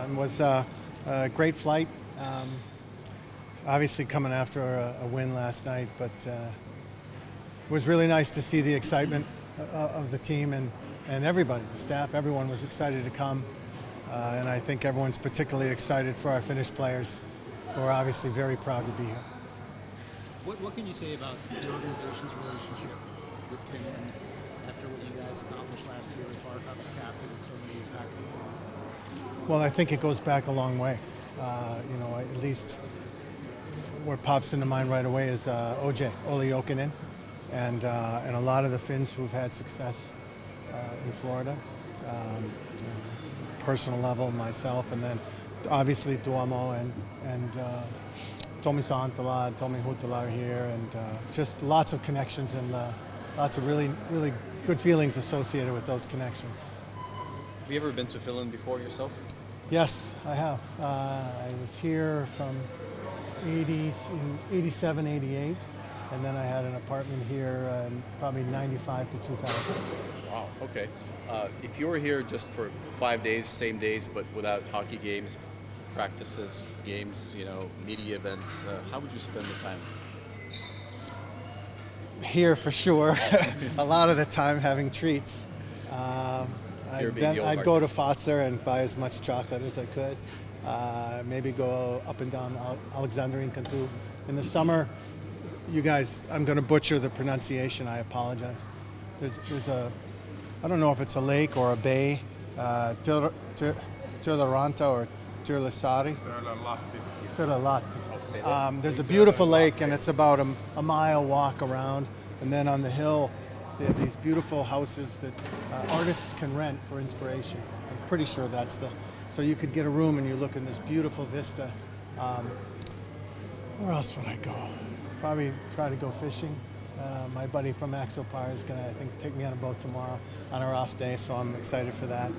It was a great flight. Obviously coming after a win last night, but it was really nice to see the excitement of the team and everybody, the staff, everyone was excited to come. And I think everyone's particularly excited for our Finnish players, who are obviously very proud to be here. What can you say about the organization's relationship with Finland after what you guys accomplished last year with Barkov as captain and so many impactful things? Well, I think it goes back a long way. At least what pops into mind right away is Olli Jokinen, and a lot of the Finns who've had success in Florida. Personal level, myself, and then obviously Tuomo and Tommi Santala and Tommi Huttala are here, and just lots of connections and lots of really, really good feelings associated with those connections. Have you ever been to Finland before yourself? Yes, I have. I was here from in 87, 88, and then I had an apartment here in probably 95 to 2000. Wow, okay. If you were here just for 5 days, same days, but without hockey games, practices, games, media events, how would you spend the time? Here for sure. A lot of the time having treats. I'd go to Fatser and buy as much chocolate as I could. Maybe go up and down Alexandrine Cantu. In the summer, you guys, I'm going to butcher the pronunciation. I apologize. There's a, I don't know if it's a lake or a bay, Turlaranta or Turlasari. Turlalahti. There's a beautiful lake, and it's about a mile walk around. And then on the hill, they have these beautiful houses that artists can rent for inspiration. I'm pretty sure that's so you could get a room and you look in this beautiful vista. Where else would I go? Probably try to go fishing. My buddy from Axopar is gonna, I think, take me on a boat tomorrow on our off day, so I'm excited for that.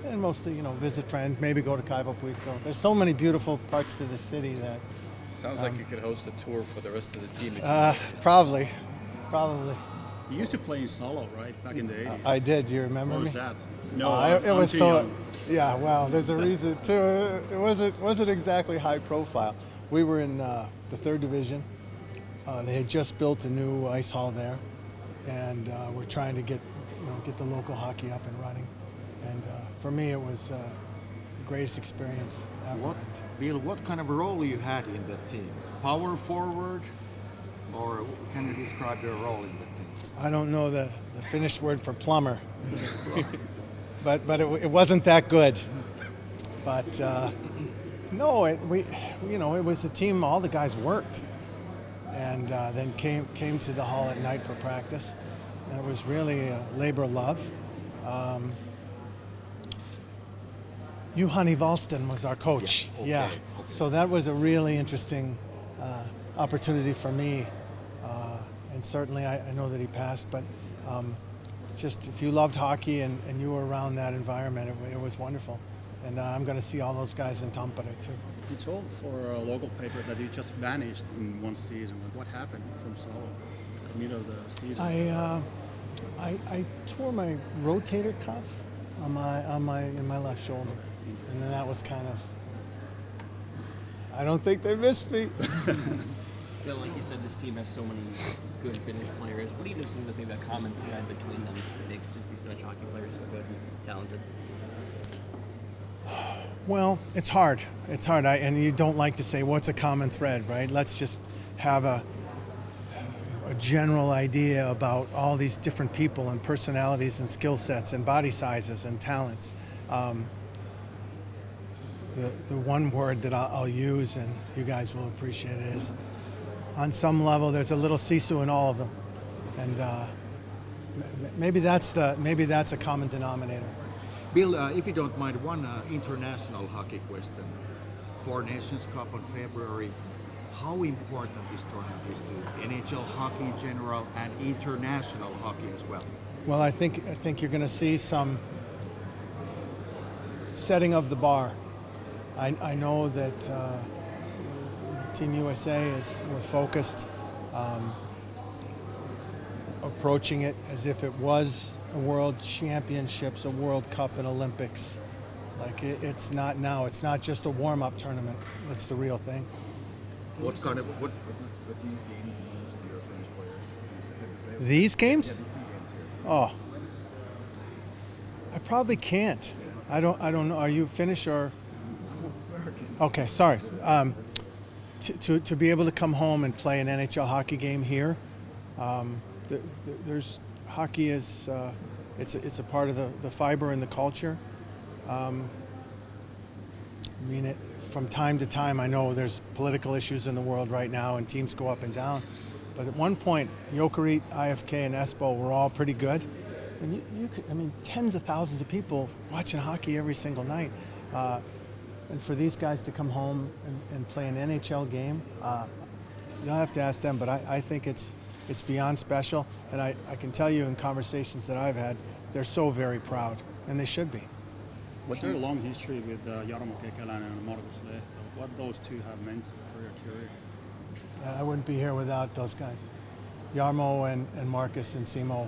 And mostly, visit friends, maybe go to Kaivopuisto. There's so many beautiful parts to the city that... Sounds like you could host a tour for the rest of the team. Probably. You used to play in solo, right, back in the 80s? I did. Do you remember me? What was that? No, it was so... young. Yeah, well, there's a reason too. It wasn't exactly high profile. We were in the third division. They had just built a new ice hall there, and we're trying to get the local hockey up and running. And for me, it was the greatest experience ever. Bill, what kind of role you had in that team? Power forward, or can you describe your role in the team? I don't know the Finnish word for plumber, but it wasn't that good. But no, it was a team. All the guys worked, and then came to the hall at night for practice, and it was really a labor of love. Juhani Valsten was our coach. Yeah, okay. So that was a really interesting opportunity for me, and certainly I know that he passed, but just if you loved hockey and you were around that environment, it was wonderful. And I'm going to see all those guys in Tampere too. You told for a local paper that you just vanished in one season. What happened from solo, middle of the season? I tore my rotator cuff in my left shoulder, and then that was kind of. I don't think they missed me. Bill, like you said, this team has so many good Finnish players. What do you think is maybe a common thread between them that makes just these Finnish hockey players so good and talented? Well, it's hard. It's hard, and you don't like to say what's a common thread, right? Let's just have a general idea about all these different people and personalities and skill sets and body sizes and talents. The one word that I'll use, and you guys will appreciate it, is on some level there's a little sisu in all of them, and maybe that's a common denominator. Bill, if you don't mind, one international hockey question. Four Nations Cup on February. How important this tournament is to NHL hockey in general and international hockey as well? Well, I think you're going to see some setting of the bar. I know that Team USA we're focused, approaching it as if it was a World Championships, a World Cup, an Olympics. Like it's not now. It's not just a warm-up tournament. It's the real thing. What kind of what? With these games and most of your Finnish players? These games? Yeah, these 2 games here. Oh, I probably can't. I don't know. Are you Finnish or? Okay, sorry. To be able to come home and play an NHL hockey game here, there's hockey is it's a part of the fiber and the culture. I mean, from time to time, I know there's political issues in the world right now, and teams go up and down. But at one point, Jokerit, IFK, and Espoo were all pretty good. And you could, I mean, tens of thousands of people watching hockey every single night. And for these guys to come home and play an NHL game, you'll have to ask them. But I think it's beyond special. And I can tell you in conversations that I've had, they're so very proud, and they should be. What's your long history with Jarmo Kekäläinen and Markus Lehto? What those two have meant for your career? I wouldn't be here without those guys. Jarmo and Marcus and Simo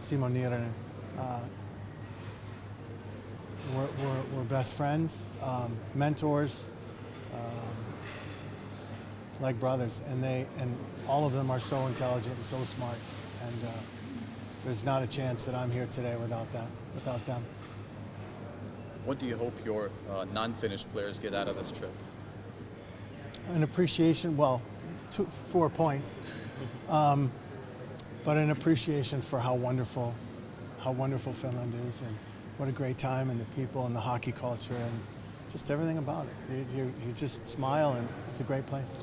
Niiranen. We're best friends, mentors, like brothers, and all of them are so intelligent and so smart. And there's not a chance that I'm here today without them. What do you hope your non-Finnish players get out of this trip? An appreciation, well, 4 points, but an appreciation for how wonderful Finland is, and what a great time, and the people and the hockey culture and just everything about it. You just smile, and it's a great place.